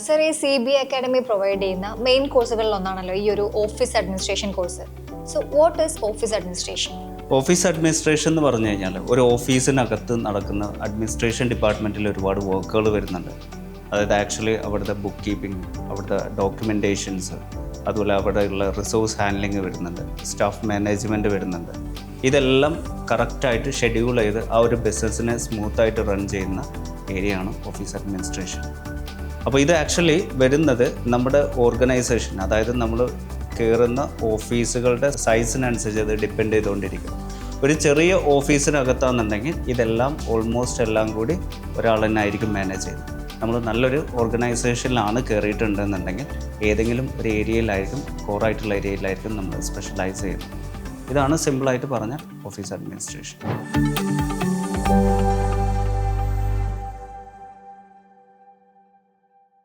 Sir, ഈ CBA academy provide ചെയ്യുന്ന main കോഴ്സുകളിൽ ഒന്നാണല്ലോ ഈ ഒരു office administration course. So what is office administration? Office administration എന്ന് പറഞ്ഞു കഴിഞ്ഞാൽ ഒരു ഓഫീസിനകത്ത് നടക്കുന്ന അഡ്മിനിസ്ട്രേഷൻ ഡിപ്പാർട്ട്മെൻറ്റിൽ ഒരുപാട് വർക്കുകൾ വരുന്നുണ്ട്. അതായത് ആക്ച്വലി അവിടുത്തെ ബുക്ക് കീപ്പിംഗ്, അവിടുത്തെ ഡോക്യുമെൻറ്റേഷൻസ്, അതുപോലെ അവിടെയുള്ള റിസോഴ്സ് ഹാൻഡ്ലിങ് വരുന്നുണ്ട്, സ്റ്റാഫ് മാനേജ്മെൻറ്റ് വരുന്നുണ്ട്. ഇതെല്ലാം കറക്റ്റായിട്ട് ഷെഡ്യൂൾ ചെയ്ത് ആ ഒരു ബിസിനസ്സിനെ സ്മൂത്തായിട്ട് റൺ ചെയ്യുന്ന ഏരിയയാണ് ഓഫീസ് അഡ്മിനിസ്ട്രേഷൻ. അപ്പോൾ ഇത് ആക്ച്വലി വരുന്നത് നമ്മുടെ ഓർഗനൈസേഷൻ, അതായത് നമ്മൾ കയറുന്ന ഓഫീസുകളുടെ സൈസിനനുസരിച്ച് അത് ഡിപ്പെൻഡ് ചെയ്തുകൊണ്ടിരിക്കും. ഒരു ചെറിയ ഓഫീസിനകത്താണെന്നുണ്ടെങ്കിൽ ഇതെല്ലാം ഓൾമോസ്റ്റ് എല്ലാം കൂടി ഒരാൾ തന്നെ ആയിരിക്കും മാനേജ് ചെയ്യുന്നത്. നമ്മൾ നല്ലൊരു ഓർഗനൈസേഷനിലാണ് കയറിയിട്ടുണ്ടെന്നുണ്ടെങ്കിൽ ഏതെങ്കിലും ഒരു ഏരിയയിലായിരിക്കും, കോറായിട്ടുള്ള ഏരിയയിലായിരിക്കും നമ്മൾ സ്പെഷ്യലൈസ് ചെയ്യുന്നത്. ഇതാണ് സിമ്പിളായിട്ട് പറഞ്ഞ ഓഫീസ് അഡ്മിനിസ്ട്രേഷൻ.